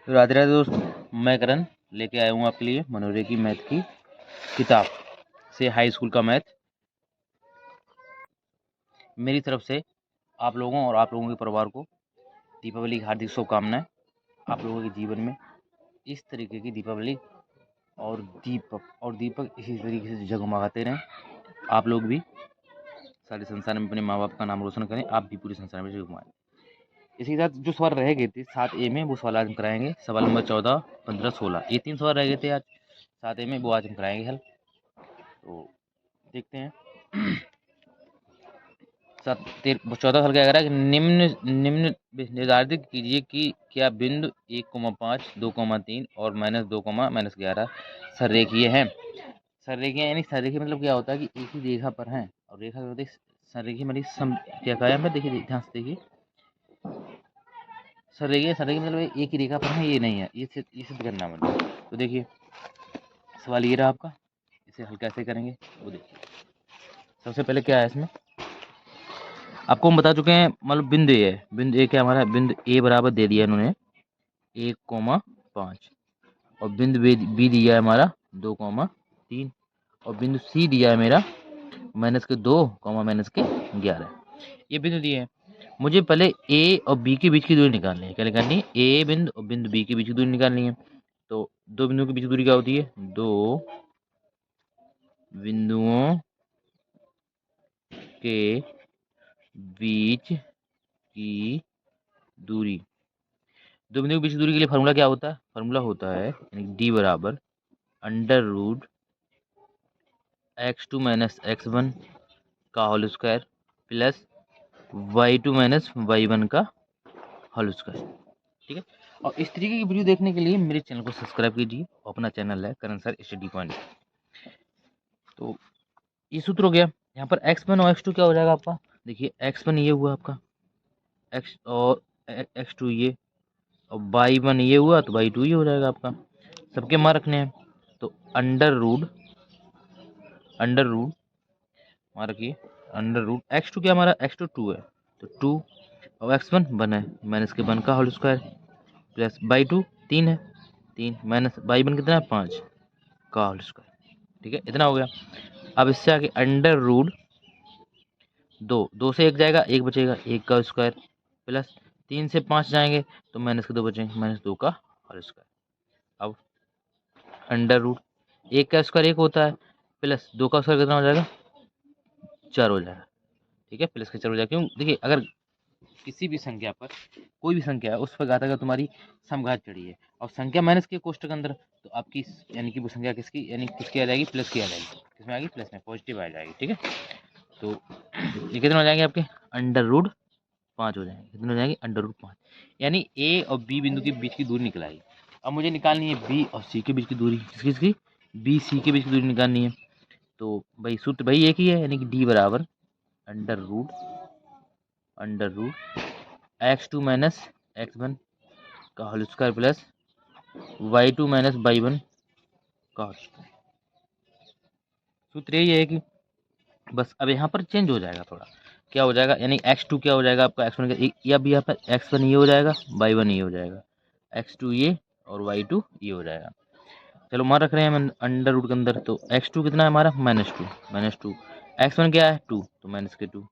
राधे राधे दोस्तों, मैं करण लेके आया हूँ आपके लिए मनोरे की मैथ की किताब से हाई स्कूल का मैथ। मेरी तरफ से आप लोगों और आप लोगों के परिवार को दीपावली की हार्दिक शुभकामनाएं। आप लोगों के जीवन में इस तरीके की दीपावली और दीपक इसी तरीके से जगमगाते रहें। आप लोग भी सारे संसार में अपने माँ बाप का नाम रोशन करें, आप भी पूरे संसार में जगमगाएं। इसी के साथ जो सवाल रह गए थे 7A में, वो सवाल आज हम कराएंगे। सवाल नंबर 14, 15, 16, ये 3 सवाल रह गए थे आज 7A में, वो आज हम कराएंगे हल। तो देखते हैं। 14 साल क्या कह रहा है कि निम्न निर्धारित कीजिए कि क्या बिंदु 1,5, 2,3 और -2, -11 सररेखीय हैं। सररेखीय यानी सररेखीय मतलब क्या होता है कि एक ही रेखा पर हैं, और रेखा क्या होती है सररेखीय मतलब क्या कहा है, देखिए ध्यान से देखिए। सररेखीय मतलब एक ही रेखा पर है, ये नहीं है, ये सिद्ध करना मतलब। तो देखिए सवाल ये रहा आपका, इसे हल कैसे करेंगे वो देखिए। सबसे पहले क्या है इसमें, आपको हम बता चुके हैं, मतलब बिंदु ए है। बिंदु ए क्या हमारा, बिंदु ए बराबर दे दिया इन्होंने 1,5, और बिंदु बी दिया है हमारा 2,3, और बिंदु सी दिया है मेरा -2, -11। ये बिंदु दिए हैं। मुझे पहले ए और बी के बीच की दूरी निकालनी है। क्या निकालनी है? ए बिंदु और बिंदु बी के बीच की दूरी निकालनी है। तो दो बिंदुओं के बीच की दूरी क्या होती है? दो बिंदुओं के बीच की दूरी, दो बिंदुओं के बीच की दूरी के लिए फार्मूला क्या होता है? फार्मूला होता है यानी डी बराबर √ x2 - x1 का whole square plus y2 - y1 का होल स्क्वायर। ठीक है। और इस तरीके की वीडियो देखने के लिए मेरे चैनल को सब्सक्राइब कीजिए, और अपना चैनल है करण सर स्टडी पॉइंट। तो ये सूत्र हो गया। यहाँ पर x1 और x2 क्या हो जाएगा आपका? देखिए x1 ये हुआ आपका, x और x2 ये, और y1 ये हुआ तो y2 ये हो जाएगा आपका। सबके मान रखने हैं, तो अंडर रूट मान रखिए x2 क्या हमारा, x2 2 है, तो 2, और x1 1 है, माइनस के 1 का होल स्क्वायर प्लस y2 3 है, 3 माइनस y1 कितना है 5 का होल स्क्वायर। ठीक है, इतना हो गया। अब इससे आगे √2 से 1 जाएगा, 1 बचेगा, 1 का स्क्वायर प्लस 3 से 5 जाएंगे तो -2 बचेंगे, -2 का होल स्क्वायर। अब √1 का स्क्वायर 1 होता है, प्लस 2 का स्क्वायर कितना हो जाएगा? 4 हो जाएगा। ठीक है, प्लस के 4 हो जाएगा। क्यों? देखिए अगर किसी भी संख्या पर, कोई भी संख्या है उस पर घात अगर तुम्हारी समघात चढ़ी है और संख्या माइनस के कोष्टक के अंदर, तो आपकी यानी कि वो संख्या किसकी, यानी किसकी आ जाएगी? प्लस की आ जाएगी। किसमें आ जाएगी? प्लस में, पॉजिटिव आ जाएगी। ठीक है, तो ये कितने हो जाएंगे आपके? √5 हो जाएंगे। कितने हो जाएंगे? √5। यानी ए और बी बिंदु के बीच की दूरी निकल आई। अब मुझे निकालनी है बी और सी के बीच की दूरी। किसकी? बी सी के बीच की दूरी निकालनी है। तो भाई सूत्र भाई एक ही है, यानी कि डी बराबर अंडर रूट x2 - x1 का whole square plus y2 - y1 का होल स्क्वायर। सूत्र यही है कि बस अब यहाँ पर चेंज हो जाएगा थोड़ा। क्या हो जाएगा? यानी x2 क्या हो जाएगा आपका? x1 का, या भी यहाँ पर x1 ये हो जाएगा, y1 ये हो जाएगा, x2 ये और y2 ये हो जाएगा। चलो मान रख रहे हैं हम अंडर रूट के अंदर। तो x2 कितना है हमारा? -2, x1 क्या है? 2, तो -2,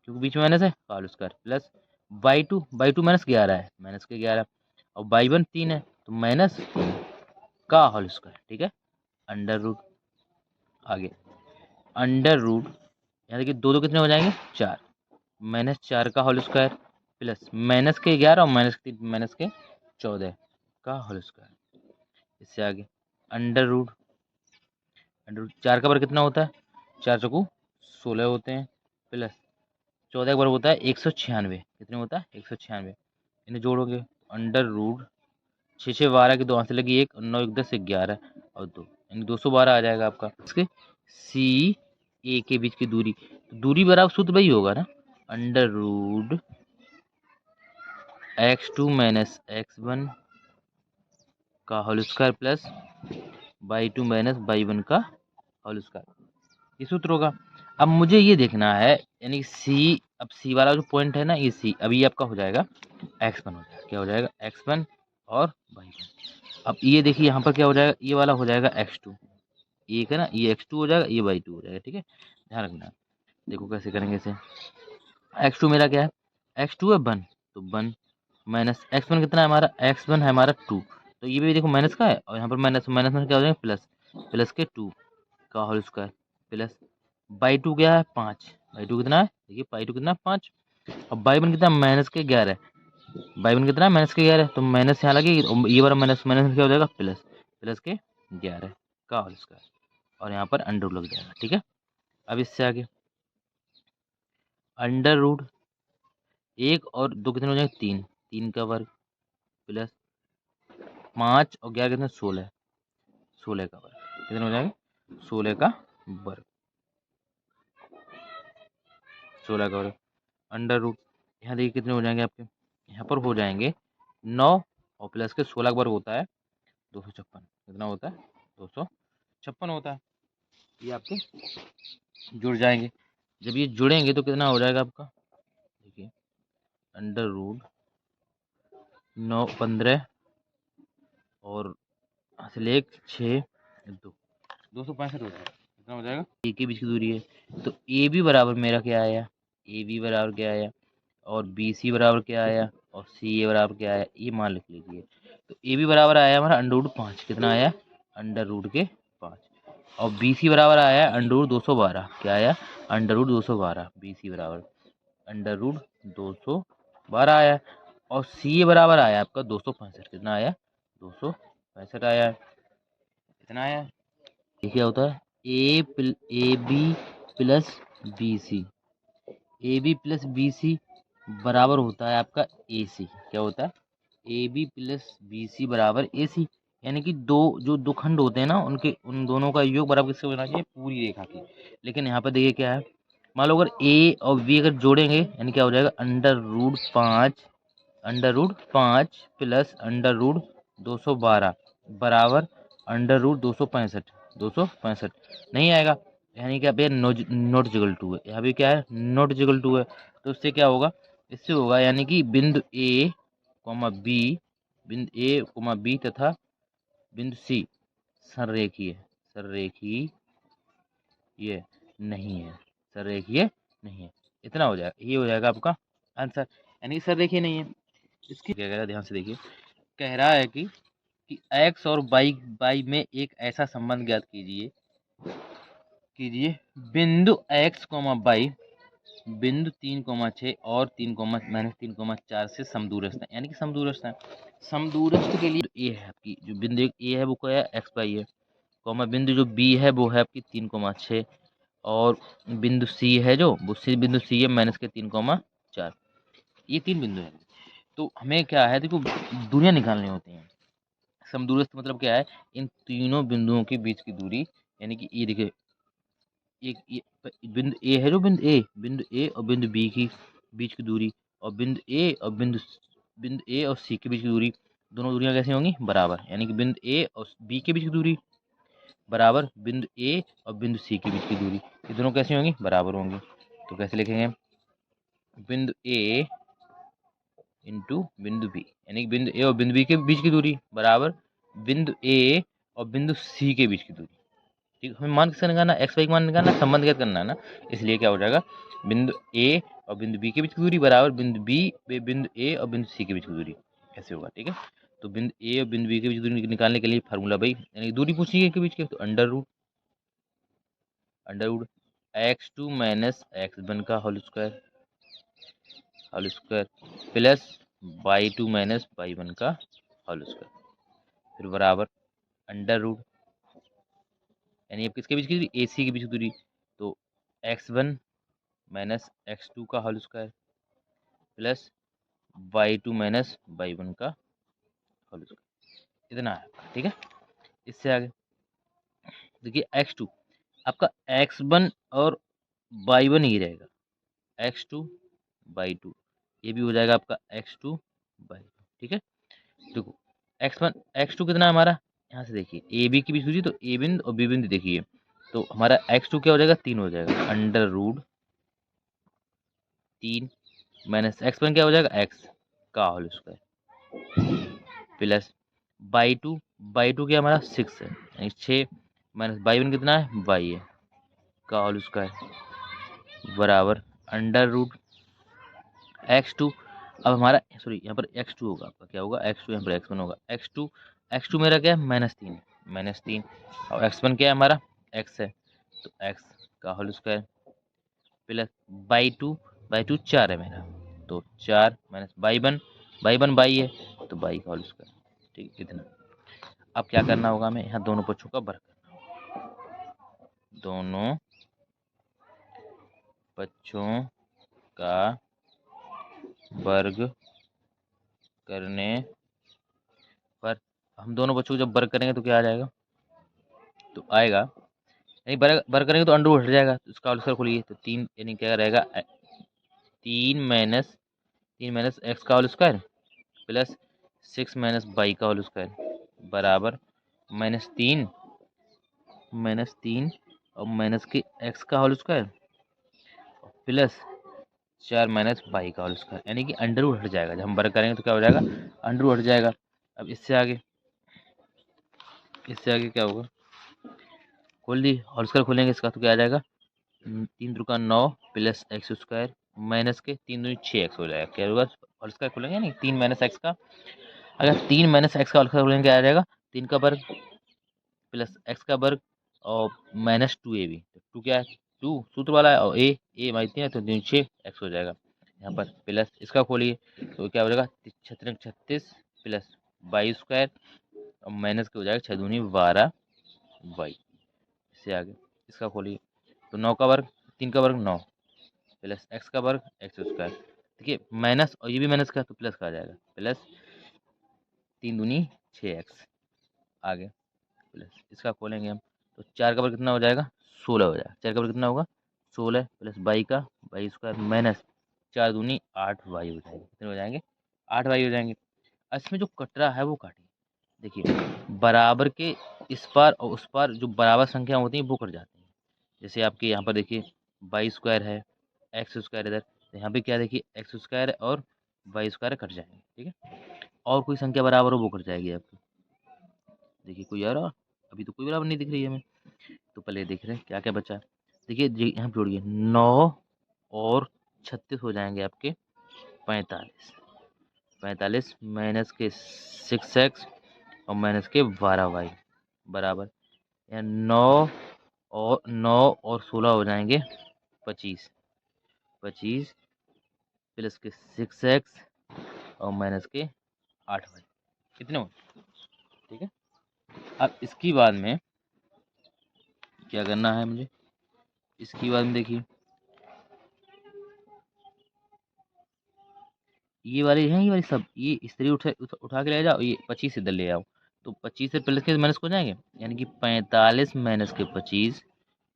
क्योंकि बीच में माइनस है, का होल स्क्वायर प्लस y2 -11 है, -11, और y1 3 है, तो -3 का होल स्क्वायर। ठीक है, अंडर रूट आगे अंडर रूट, यानी कि दो कितने हो जाएंगे? 4, -4 का होल स्क्वायर प्लस -11 और -14 का होल स्क्वायर। इससे आगे अंडर रूट 4 का वर्ग कितना होता है? 4 चौको 16 होते हैं, प्लस 14 का वर्ग होता है 196। कितने होता है? 196। इन्हें जोड़ोगे, अंडर रूट 6 6 12 की 2 हाथ से लगी 1, 9 1 10 11 और 2, यानी 212 आ जाएगा आपका। इसके सी ए के बीच की दूरी, तो दूरी बराबर सूत्र वही होगा ना, √x2 - x1 का whole square plus y2 - y1 का होल स्क्वायर। ये सूत्र होगा। अब मुझे ये देखना है, यानी सी, अब सी वाला जो पॉइंट है ना, ये सी, अभी आपका हो जाएगा x1 हो जाएगा। क्या हो जाएगा? x1 और y1। अब ये देखिए यहाँ पर क्या हो जाएगा, ये वाला हो जाएगा x2, ये है ना, ये x2 हो जाएगा, ये y2 हो जाएगा। ठीक है, ध्यान रखना। देखो कैसे करेंगे इसे। x2 मेरा क्या है, x2 है 1, तो 1 माइनस x1 कितना है हमारा, x1 है हमारा 2, तो ये भी देखो माइनस का है, और यहाँ पर माइनस माइनस में क्या हो जाएगा प्लस, प्लस के 2 का होल स्क्वायर प्लस y2 क्या है 5, y2 कितना है देखिए, y2 कितना है 5, अब y1 कितना माइनस के 11, y1 कितना है माइनस के 11, तो माइनस यहाँ लगेगी, और ये वाला माइनस माइनस में क्या हो जाएगा प्लस, प्लस के 11 का होल स्क्वायर, और यहाँ पर अंडर लग जाएगा। ठीक है, अब इससे आगे अंडर रूट 1 और 2 कितने हो जाएंगे 3, 3 का वर्ग प्लस 5 और 11 कितने 16, 16 का वर्ग कितने हो जाएंगे 16 का वर्ग, 16 का वर्ग अंडर रूट, यहाँ देखिए कितने हो जाएंगे आपके, यहाँ पर हो जाएंगे 9 और प्लस के 16 का वर्ग होता है 256, कितना होता है 256 होता है। ये आपके जुड़ जाएंगे, जब ये जुड़ेंगे तो कितना हो जाएगा आपका, देखिए अंडर रूट 9 15 और हासिल 1 6 2 265 हो जाएगा, कितना हो जाएगा, ए के बीच की दूरी है, तो ए बी बराबर मेरा क्या आया, ए बी बराबर क्या आया, और बी सी बराबर क्या आया, और सी ए बराबर क्या आया, ये मान लिख लीजिए। तो ए बी बराबर आया हमारा अंडर रूट 5, कितना आया अंडर रूट के 5, और बी सी बराबर आया अंडर रूट 212, क्या आया अंडर रूट 212, बी सी बराबर अंडर रूट 212 आया, और सी ए बराबर आया आपका 265, कितना आया 265 आया, कितना आया, ये क्या होता है A B plus B C, A B plus B C बराबर होता है आपका ए सी, क्या होता है A B plus B C बराबर ए सी, यानी कि दो खंड होते हैं ना, उनके उन दोनों का योग बराबर किससे होना चाहिए, पूरी रेखा की। लेकिन यहाँ पर देखिए क्या है, मान लो अगर ए और बी अगर जोड़ेंगे यानी क्या हो जाएगा under root 5 plus under root 212 बराबर अंडर रूट 265 नहीं आएगा, यानी कि अब ये नॉट इक्वल टू है, यहाँ भी क्या है नॉट इक्वल टू है, तो इससे क्या होगा, इससे होगा यानी कि बिंदु ए बी, बिंदु ए बी तथा बिंदु सी संरेखीय ये नहीं है, संरेखीय नहीं है, इतना हो जाएगा, ये हो जाएगा आपका आंसर, यानी संरेखीय नहीं है। इसकी क्या कह रहा है ध्यान से देखिए, कह रहा है कि x और y में एक ऐसा संबंध ज्ञात कीजिए कीजिए बिंदु x, y बिंदु 3, 6 और 3, -3, 4 से समदूरस्थ है, यानी कि समदूरस्थ है। समदूरस्थ के लिए ए है आपकी, जो बिंदु एक ए है वो क्या है एक्स वाई है, कॉमा बिंदु जो बी है वो है आपकी 3, 6 और बिंदु सी है जो वो बिंदु सी है -3, 4, ये 3 बिंदु है। तो हमें क्या है देखो दूरियां निकालनी होती हैं, समदूरस्थ मतलब क्या है, इन तीनों बिंदुओं के बीच की दूरी, यानी कि ये देखिए एक ये बिंदु ए है जो बिंदु ए और बिंदु बी की बीच की दूरी, और बिंदु ए और सी के बीच की दूरी, दोनों दूरियां कैसे होंगी बराबर, यानी कि बिंदु ए और बी के बीच की दूरी बराबर बिंदु ए और बिंदु सी के बीच की दूरी, ये दोनों कैसे होंगी बराबर होंगी। तो कैसे लिखेंगे, बिंदु ए इंटू बिंदु बी, यानी कि बिंदु ए और बिंदु बी के बीच की दूरी बराबर बिंदु ए और बिंदु सी के बीच की दूरी। ठीक, हमें मान किसका निकालना, एक्स वाई का मान निकालना, संबंध ज्ञात करना है ना, इसलिए क्या हो जाएगा बिंदु ए और बिंदु बी के बीच की दूरी बराबर बिंदु ए और बिंदु सी के बीच की दूरी, ऐसे होगा। ठीक है, तो बिंदु ए और बिंदु बी के बीच की दूरी निकालने के लिए फार्मूला भाई, यानी दूरी पूछी है के बीच के, तो अंडर रूट x2 - x1 का whole square plus y2 - y1 का होल स्क्वायर, फिर बराबर अंडर रूट, यानी अब किसके बीच की दूरी, ए सी के बीच की दूरी, तो x1 - x2 का whole square plus y2 - y1 का होल स्क्वायर, इतना है। ठीक है, इससे आगे देखिए x2 आपका x1 और y1 ही रहेगा, x2 y2 ये भी हो जाएगा आपका x2 y2। ठीक है, देखो x2 कितना है हमारा, यहाँ से देखिए ए बी की बीच दूरी, तो ए बिंदु और बी बिंदु देखिए, तो हमारा x2 क्या हो जाएगा 3 हो जाएगा, अंडर रूट 3 माइनस x1 क्या हो जाएगा x का whole square, plus by two क्या हमारा 6 है, यानी 6 माइनस बाई वन कितना है, बाई है का होल स्क्वायर बराबर अंडर रूट x2। अब हमारा सॉरी यहाँ पर x2 होगा आपका, क्या होगा x2, यहाँ पर x1 होगा। x2 मेरा क्या है, -3 और x1 क्या है हमारा, x है, तो x का whole square plus by two 4 है मेरा, तो 4 माइनस बाई बाई है, तो बाई का होल स्क्वायर। ठीक है, इतना। अब क्या करना होगा हमें, यहाँ दोनों पक्षों का वर्ग करना होगा, दोनों पक्षों का वर्ग करने पर, हम दोनों बच्चों को जब वर्ग करेंगे तो क्या आ जाएगा, तो आएगा, नहीं वर्ग करेंगे तो अंडर हट जाएगा, तो इसका आंसर खोलिए, तो 3 यानी क्या रहेगा, 3 माइनस एक्स का whole square plus 6 minus y का होल स्क्वायर बराबर -3 और माइनस के एक्स का whole square plus 4 minus y का होल स्क्वायर, यानी कि अंडर रूट हट जाएगा, जब हम वर्ग करेंगे तो क्या हो जाएगा, अंडर रूट हट जाएगा। अब इससे आगे क्या होगा, खोल दी होल स्क्वायर, खोलेंगे इसका तो क्या आ जाएगा, 3 × 9 प्लस एक्स स्क्वायर माइनस के 3 × 6 एक्स हो जाएगा, क्या होगा, होल स्क्वायर खोलेंगे नहीं, 3 माइनस एक्स का, अगर 3 माइनस एक्स का होल स्क्वायर खोलेंगे क्या आ जाएगा, 3 का वर्ग प्लस एक्स का वर्ग और -2ab, तो 2 क्या है, 2 सूत्र वाला है, और ए मानते हैं तो 6 एक्स हो जाएगा। यहाँ पर प्लस इसका खोलिए तो क्या हो जाएगा, 36 प्लस बाई स्क्वायर और माइनस के हो जाएगा 6 दूनी 12 बाई। इससे आगे इसका खोलिए तो 9 का वर्ग 3 का वर्ग 9 प्लस एक्स का वर्ग एक्स स्क्वायर, देखिए माइनस और ये भी माइनस का तो प्लस का आ जाएगा, प्लस 3 दूनी 6x आगे प्लस इसका खोलेंगे हम तो 4 का वर्ग कितना हो जाएगा, 16 हो जाएगा, 4 का वर्ग कितना होगा 16 प्लस बाई स्क्वायर माइनस 4 दूनी 8 वाई हो जाएगी, कितने हो जाएंगे 8 वाई हो जाएंगे। इसमें जो कट रहा है वो काटिए, देखिए बराबर के इस पार और उस पार जो बराबर संख्या होती हैं वो कट जाती हैं, जैसे आपके यहाँ पर देखिए बाई स्क्वायर है, एक्स स्क्वायर इधर, तो यहाँ पे क्या देखिए एक्स स्क्वायर और वाई स्क्वायर कट जाएंगे, ठीक है, और कोई संख्या बराबर हो वो कट जाएगी आपकी, देखिए कोई यार अभी तो कोई बराबर नहीं दिख रही है हमें, तो पहले देख रहे हैं क्या क्या बचा है, देखिए यहाँ पे जोड़िए 9 और 36 हो जाएंगे आपके 45 माइनस के 6x और माइनस के 12y बराबर, यहाँ 9 और 16 हो जाएंगे 25 प्लस के 6x और माइनस के 8y, कितने हो, ठीक है। अब इसकी बाद में क्या करना है मुझे, इसकी बाद में देखिए ये वाली है, ये वाली सब ये इस तरह उठा के ले जाओ, ये 25 इधर ले आओ, तो 25 से प्लस के माइनस हो जाएंगे, यानी कि 45 माइनस के 25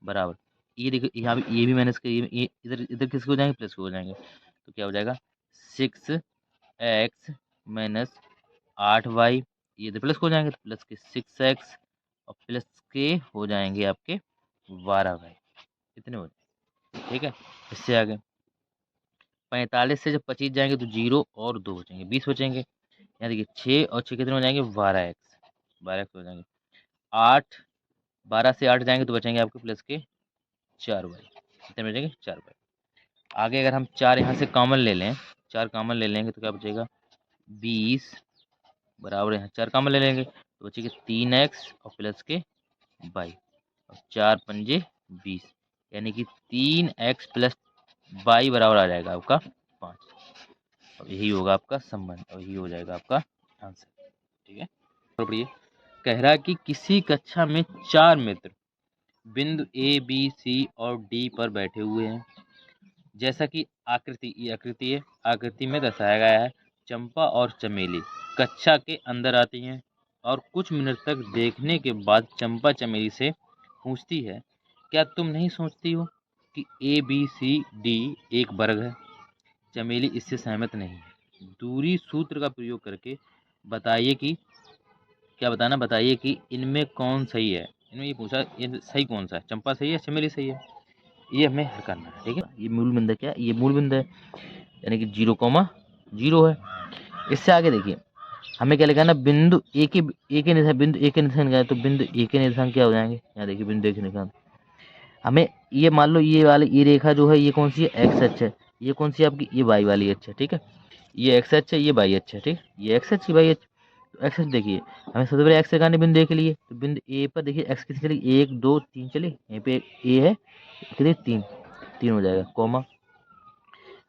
बराबर, ये देखो यहाँ पे ये भी माइनस के ये इधर इधर किसके हो जाएंगे, प्लस के हो जाएंगे, तो क्या हो जाएगा 6x माइनस 8y, ये इधर प्लस हो जाएंगे, तो प्लस के 6x और प्लस के हो जाएंगे आपके 12y, कितने हो जाएंगे, ठीक है। इससे आगे 45 से जब 25 जाएंगे तो 0 और 2 बचेंगे, 20 बचेंगे, यहाँ देखिए 6 और 6 कितने हो जाएंगे 12x हो जाएंगे, 8 12 से 8 जाएंगे तो बचेंगे आपके प्लस के 4y, कितने बचेंगे 4y। आगे अगर हम 4 यहाँ से कॉमन ले लें, 4 कॉमन ले लेंगे तो क्या बचेगा 20 बराबर, यहाँ 4 कॉमन ले लेंगे तो बचेगा 3x और प्लस के 22 और 4 पंजे 20, यानी कि 3x प्लस 22 बराबर आ जाएगा आपका 5, और यही होगा आपका संबंध और यही हो जाएगा आपका आंसर, ठीक है। और पढ़िए, कह रहा है कि किसी कक्षा में 4 मित्र बिंदु ए बी सी और डी पर बैठे हुए हैं, जैसा कि ये आकृति है, आकृति में दर्शाया गया है। चंपा और चमेली कक्षा के अंदर आती हैं और कुछ मिनट तक देखने के बाद चंपा चमेली से पूछती है, क्या तुम नहीं सोचती हो कि ए बी सी डी एक वर्ग है। चमेली इससे सहमत नहीं है। दूरी सूत्र का प्रयोग करके बताइए कि बताइए कि इनमें कौन सही है। इनमें ये पूछा ये सही कौन सा है, चंपा सही है चमेली सही है, ये हमें हल करना है, ठीक है। ये मूल बिंदु क्या, ये मूल बिंदु है, यानी कि 0, 0 है। इससे आगे देखिए हमें क्या लिखा है ना, बिंदु ए के निशान, बिंदु ए के निशान क्या है, तो बिंदु ए के निशान क्या हो जाएंगे, यहाँ देखिए बिंदु ए के निशान। हमें ये मान लो ये वाली ये रेखा जो है ये कौन सी है, एक्स अक्ष है। ये कौन सी है आपकी, ये वाई वाली अक्ष है, ठीक है। ये एक्स अक्ष है, ये वाई अक्ष है, ठीक। ये एक्स अक्ष, ये वाई अक्ष। तो एक्स अक्ष देखिए, हमें सबसे पहले एक्स लगाने बिंदु ए के लिए, तो बिंदु ए पर देखिए एक्स कितनी चली, 1 2 3 चली, यहाँ पे ए है कितनी, 3, 3 हो जाएगा, कॉमा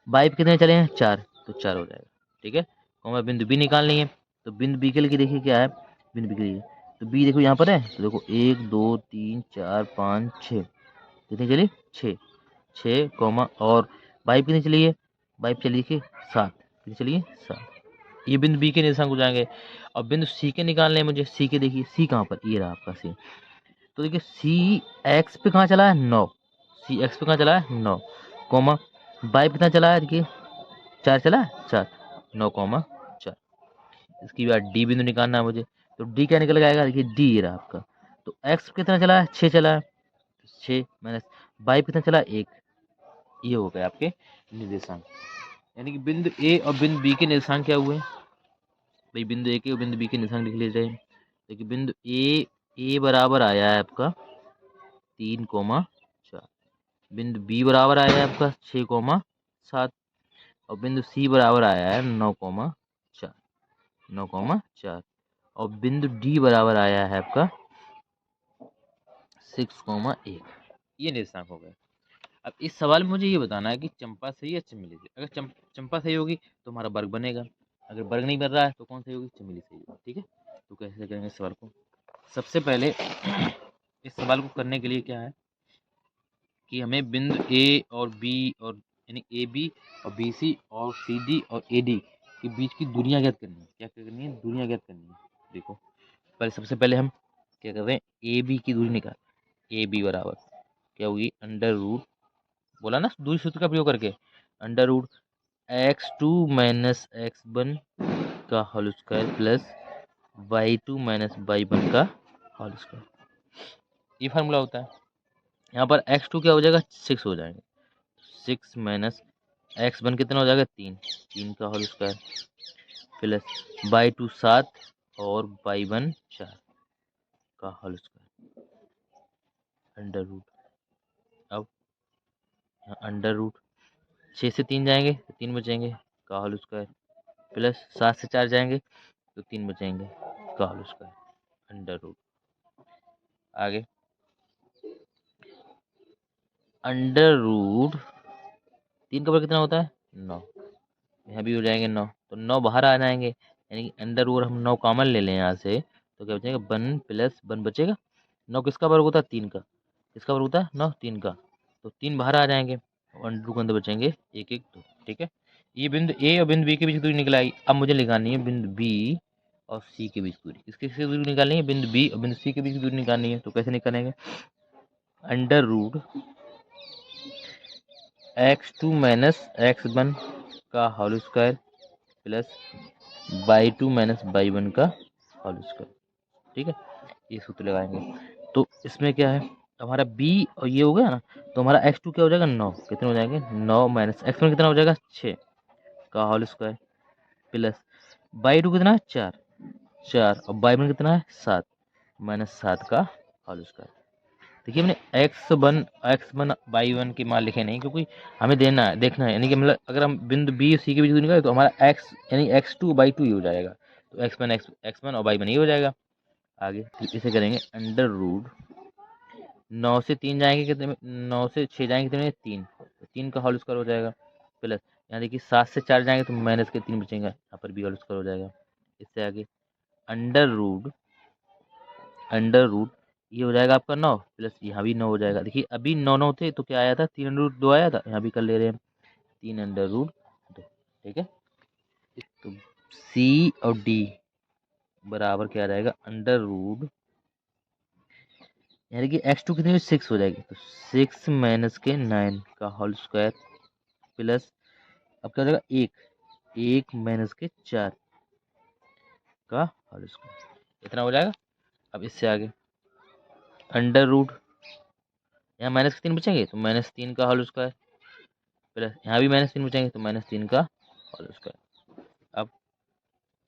वाई पे कितने चले हैं, 4, तो 4 हो जाएगा, ठीक है। कॉमा बिंदु बी निकालनी है, तो बिंदु बी के लिए देखिए क्या है, बिंदु बी के लिए तो बी देखो यहाँ पर है, तो देखो 1 2 3 4 5 6, कितनी चली, 6, 6 कॉमा और वाई कितनी चली है, वाई चली के 7, कितनी चलिए 7। ये बिंदु बी के निशान हो जाएंगे। और बिंदु सी के निकालने हैं मुझे, सी के देखिए, सी कहाँ पर, ये रहा आपका सी। तो देखिए सी एक्स पे कहाँ चला है, 9, सी एक्स पे कहाँ चला है 9, कॉमा वाई पे कितना चला है, देखिए 4 चला है, 4, 9 कॉमा 4। इसकी बाद डी बिंदु निकालना है मुझे, तो डी क्या निकल आएगा, देखिए डी ये रहा आपका। तो एक्स कितना चला है, 6 चला है, 6 माइनस वाई कितना चला, 1। ये हो गए आपके निर्देशांक। यानी कि बिंदु ए और बिंदु बी के निर्देशांक क्या हुए भाई, बिंदु ए के और बिंदु बी के निर्देशांक लिख लीजिए। देखिए बिंदु ए बराबर आया है आपका 3,4, बिंदु बी बराबर आया है आपका 6,7, और बिंदु सी बराबर आया है 9,4, 9,4, और बिंदु डी बराबर आया है आपका 6,1। ये निर्देशांक हो गए। अब इस सवाल में मुझे ये बताना है कि चंपा सही है चमेली सही। अगर चंपा सही होगी तो हमारा वर्ग बनेगा, अगर वर्ग नहीं बन रहा है तो कौन सही होगी, चमेली सही होगी, ठीक है। तो कैसे करेंगे इस सवाल को, सबसे पहले इस सवाल को करने के लिए क्या है कि हमें बिंदु ए और बी और यानी ए बी और बी सी और सी डी और ए डी के बीच की दूरियां ज्ञात करनी है। क्या करनी है, दूरियां ज्ञात करनी है। देखो पहले सबसे पहले हम क्या कर रहे हैं, ए बी की दूरी निकाल। ए बी बराबर क्या होगी, अंडर रूट, बोला ना दूरी सूत्र का प्रयोग करके, under root x2 minus x1 का whole square plus y2 minus y1 का होल स्क्वायर, ये फार्मूला होता है। यहाँ पर x2 क्या हो जाएगा, 6 हो जाएगा, 6 माइनस x1 कितना हो जाएगा, 3, 3 का होल स्क्वायर प्लस y2 7 और y1 4 का होल स्क्वायर अंडर रूट। अब अंडर रूट 6 से 3 जाएंगे तो 3 बचेंगे का होल स्क्वायर प्लस 7 से 4 जाएंगे तो 3 बचेंगे का होल स्क्वायर अंडर रूट। आगे अंडर रूट 3 का वर्ग कितना होता है, 9, यहाँ भी हो जाएंगे 9, तो 9 बाहर आ जाएंगे, यानी कि अंडर रूट हम 9 कॉमन ले लें यहाँ से, तो क्या बचेगा, 1 प्लस 1 बचेगा। 9 किसका वर्ग होता है, 3 का, किसका वर्ग होता है 9, 3 का, तो 3 बाहर आ जाएंगे और अंडर रूट के अंदर बचेंगे 1 1 2, ठीक है। ये बिंदु ए और बिंदु बी के बीच की दूरी निकल आई। अब मुझे निकालनी है बिंदु बी और सी के बीच की दूरी, किसके किसकी दूरी निकालनी है, बिंदु बी और बिंदु सी के बीच की दूरी निकालनी है। तो कैसे निकालेंगे, under root x2 minus x1 का whole square plus y2 minus y1 का होल स्क्वायर, ठीक है। ये सूत्र लगाएंगे तो इसमें क्या है, हमारा b और ये हो गया ना, तो हमारा x2 क्या हो जाएगा, 9, कितने हो जाएंगे 9 माइनस x1 कितना हो जाएगा 6 का होल स्क्वायर प्लस y2 कितना है 4, 4 और y1 कितना है 7 माइनस 7 का होल स्क्वायर। देखिए हमने x1 y1 के मान लिखे नहीं, क्योंकि हमें देखना है, यानी कि मतलब अगर हम बिंदु बी और सी के बीच दूरी निकालें तो हमारा x यानी x2 y2 ही हो जाएगा, तो x1 और y1 ही हो जाएगा। आगे फिर इसे करेंगे अंडर रूट 9 से 3 जाएंगे कितने में, 9 से 6 जाएंगे कितने में, 3, तो 3 का होल स्क्वायर हो जाएगा प्लस यहाँ देखिए 7 से 4 जाएंगे तो माइनस के 3 बचेंगे, यहाँ पर भी होल स्क्वायर हो जाएगा। इससे आगे अंडर रूट ये हो जाएगा आपका 9 प्लस यहाँ भी 9 हो जाएगा। देखिए अभी 9 9 थे तो क्या आया था, 3 अंडर रूट 2 आया था, यहाँ भी कर ले रहे हैं 3 अंडर रूट 2, ठीक है। तो सी और डी बराबर क्या आ जाएगा, अंडर रूट यानी कि x2 कितनी 6 हो जाएगी, तो 6 माइनस के 9 का होल स्क्वायर प्लस अब क्या हो जाएगा 1 माइनस के 4 का होल स्क्वायर, इतना हो जाएगा। अब इससे आगे अंडर रूट यहाँ माइनस के 3 बचेंगे तो -3 का होल स्क्वायर प्लस यहाँ भी -3 बचेंगे तो -3 का होल स्क्वायर। अब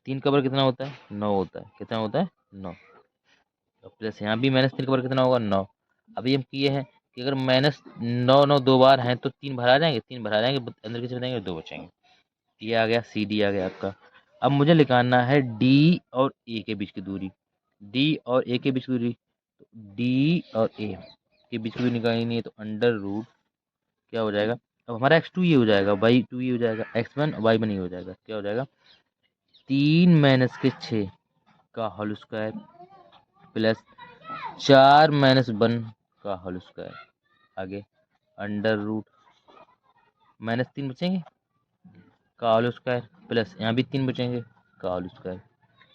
3 का वर्ग कितना होता है? 9 होता है। कितना होता है? 9। तो प्लस यहाँ भी -3 का वर्ग कितना होगा? 9। अभी हम किए हैं कि अगर -9 दो बार हैं तो 3 भरा जाएंगे, 3 भरा जाएंगे, अंदर कितने बचेंगे? 2 बचेंगे। ये आ गया, सी डी आ गया आपका। अब मुझे निकालना है डी और ए के बीच की दूरी। डी और ए के बीच की दूरी, डी और ए के बीच की दूरी निकालनी है तो अंडर रूट क्या हो जाएगा? अब हमारा x2 ये हो जाएगा, y2 ये हो जाएगा, x1 y1 ये हो जाएगा। क्या हो जाएगा? 3 - के 6 का होल स्क्वायर प्लस 4 - 1 का होल स्क्वायर। आगे अंडर रूट -3 बचेंगे का होल स्क्वायर प्लस यहाँ भी 3 बचेंगे का होल स्क्वायर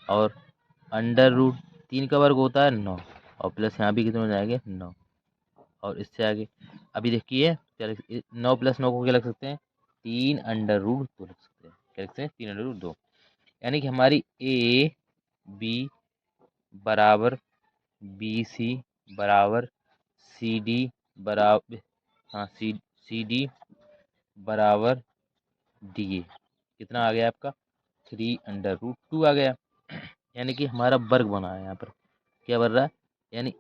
और अंडर रूट 3 का वर्ग होता है 9 और प्लस यहाँ भी कितने हो जाएंगे? 9। और इससे आगे अभी देखिए क्या 9 + 9 को क्या लग सकते हैं? 3 अंडर रूट 2 लग सकते हैं। क्या लिख सकते हैं? 3 अंडर रूट 2। यानी कि हमारी ए बी बराबर बी सी बराबर सी डी बराबर, हाँ, सी डी बराबर डी ए कितना आ गया आपका? 3 अंडर रूट 2 आ गया। यानी कि हमारा वर्ग बना है यहाँ पर। क्या बन रहा है? यानी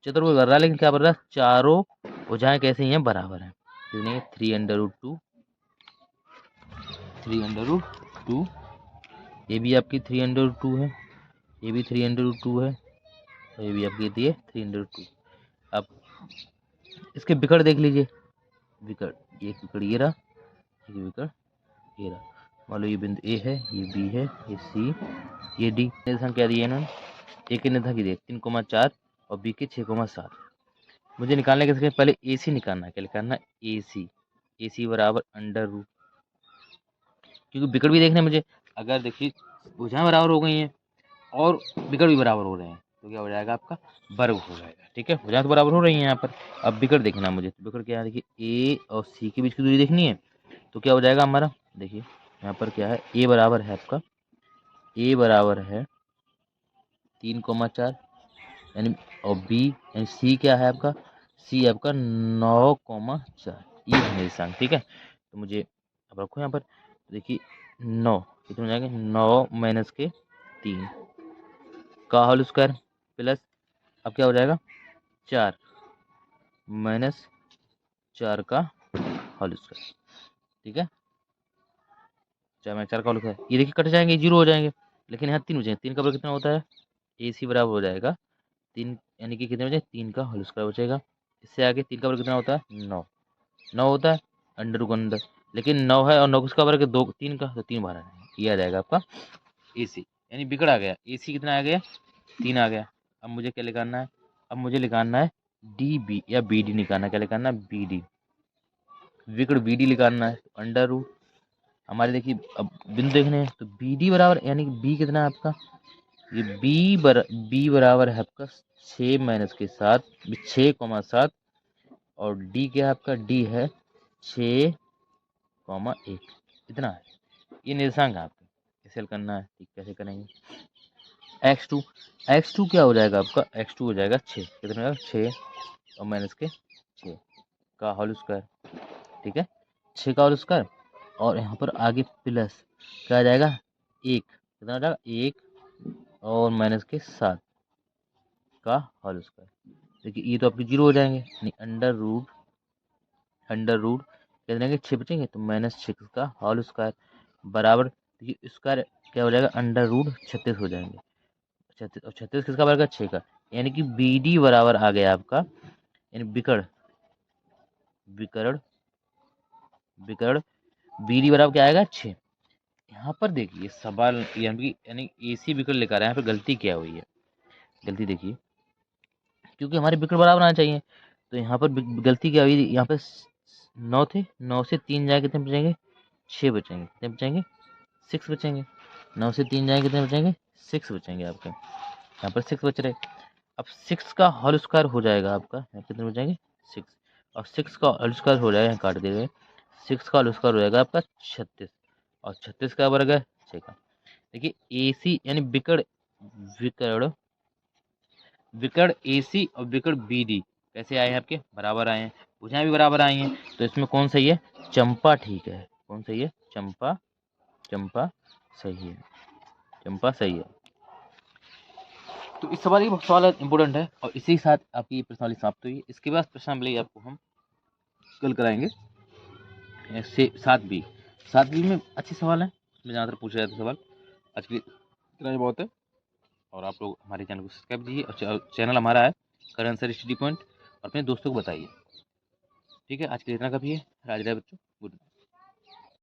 चतुर्भुज बन रहा है, लेकिन क्या बन रहा है? चारों भुजाएं कैसी हैं? बराबर हैं। कितनी है? 3 अंडर रूट 2, 3 अंडर रूट 2। ये भी आपकी 3 अंडर रूट 2 है, ये भी 3 अंडर रूट 2 है और ये भी आपकी दी है 3 अंडर रूट 2। अब इसके विकर्ण देख लीजिए। विकर्ण, एक विकर्ण ये रहा, एक विकर्ण ये रहा। मान लो ये बिंदु ए है, ये बी है, ये सी, ये डी। निर्देशांक क्या दिए इन्होंने? ए के निर्देशांक दिए 3,4 और बी के 6,7। मुझे निकालने के पहले ए सी निकालना है। क्या निकालना है? ए सी बराबर अंडर रूट, क्योंकि विकर्ण भी देखने हैं मुझे। अगर देखिए भुजाएं बराबर हो गई हैं और विकर्ण भी बराबर हो रहे हैं तो क्या हो जाएगा? आपका वर्ग हो जाएगा। ठीक है, भुजाएं तो बराबर हो रही हैं यहाँ पर। अब विकर्ण देखना है मुझे। तो विकर्ण क्या है? देखिए ए और सी के बीच की दूरी देखनी है तो क्या हो जाएगा हमारा? देखिए यहाँ पर क्या है? ए बराबर है आपका, ए बराबर है 3,4 यानी, और बी यानी सी क्या है आपका? सी आपका 9,4। ये है निर्देशांक। ठीक है, तो मुझे अब रखो यहाँ पर। देखिए 9 कितने हो जाएंगे? 9 - के 3 का होल स्क्वायर प्लस, अब क्या हो जाएगा? 4 - 4 का होल स्क्वायर। ठीक है, 4 का होल स्क्वायर। ये देखिए कट जाएंगे, 0 हो जाएंगे, लेकिन यहाँ 3 बचेंगे। 3 का बराबर कितना होता है? ए सी बराबर हो जाएगा 3, यानी कि कितने बचे? 3 का होल स्क्वायर बचेगा। इससे आगे 3 का वर्ग कितना होता है? 9। 9 होता है अंडर रूट अंडर, लेकिन 9 है और 9 किसका वर्ग है? 2 3 का, तो 3 बार आ जाएगा। ये आ जाएगा आपका ए सी, यानी बिगड़ आ गया। ए सी कितना आ गया? 3 आ गया। अब मुझे क्या निकालना है? अब मुझे निकालना है डी बी या बी डी निकालना है। क्या निकालना है? बी डी, विकर्ण बी डी निकालना है। अंडर रूट हमारे देखिए अब बिंदु देखने हैं तो बी डी बराबर, यानी कि बी कितना है आपका? ये बी बराबर है आपका 6 - के 7, 6,7 और डी क्या है आपका? डी है 6,1। इतना है, ये निर्देशांक है आपका। कैसे हल करना है? ठीक, कैसे करेंगे? x2 क्या हो जाएगा आपका? x2 हो जाएगा 6। कितना हो जाएगा? 6 और माइनस के 6 का होल स्क्वायर। ठीक है, 6 का होल स्क्वायर और यहाँ पर आगे प्लस क्या आ जाएगा? 1। कितना हो जाएगा? 1 और माइनस के 7 का होल स्क्वायर। देखिए ये तो आपके 0 हो जाएंगे, यानी अंडर रूट कितने के 6 बचेंगे तो -6 का होल स्क्वायर बराबर, देखिए स्क्वायर क्या हो जाएगा? अंडर रूट 36 हो जाएंगे। 36 और 36 किसका बराबर? 6 का। यानी कि बी डी बराबर आ गया आपका, यानी विकर्ण विकर्ण विकर्ण बी डी बराबर क्या आएगा? 6। यहाँ पर देखिए सवाल यानी ए सी विकर्ण लेकर आ रहे हैं। यहाँ पर गलती क्या हुई है? गलती देखिए, क्योंकि हमारे विकर्ण बराबर आना चाहिए, तो यहाँ पर गलती क्या हुई? यहाँ पे 9 थे, 9 से 3 जाए कितने बचेंगे? 6 बचेंगे। कितने बचेंगे? 6 बचेंगे। 9 से 3 जाए कितने बचेंगे? 6 बचेंगे आपके। यहाँ पर 6 बच रहे। अब 6 का होल स्क्वायर हो जाएगा आपका, यहाँ कितने बचेंगे? 6। और 6 का होल स्क्वायर हो जाएगा, यहाँ काट दे रहे। 6 का होल स्क्वायर हो जाएगा आपका 36 और 36 का वर्ग है 6 का। देखिए ए सी यानी विकर्ण विकर्ण विकर्ण ए सी और विकर्ण बी डी कैसे आए हैं? आपके बराबर आए हैं, भुजाएं भी बराबर आई हैं। तो इसमें कौन सही है? चंपा ठीक है। कौन सही है? चंपा, चंपा सही है। चंपा सही है। तो इस सवाल ये सवाल इंपॉर्टेंट है और इसी के साथ आपकी प्रश्नावली समाप्त हुई। इसके बाद प्रश्नावली आपको हम कल कराएंगे। ऐसे 7B, 7B में अच्छे सवाल हैं, मैं जहाँ तक पूछा जाता सवाल। आज के लिए इतना ही बहुत है और आप लोग हमारे चैनल को सब्सक्राइब कीजिए और चैनल हमारा है करेंट आंसर स्टडी पॉइंट, और अपने दोस्तों को बताइए। ठीक है, आज के लिए इतना काफ़ी है। राज राय बच्चों, गुड।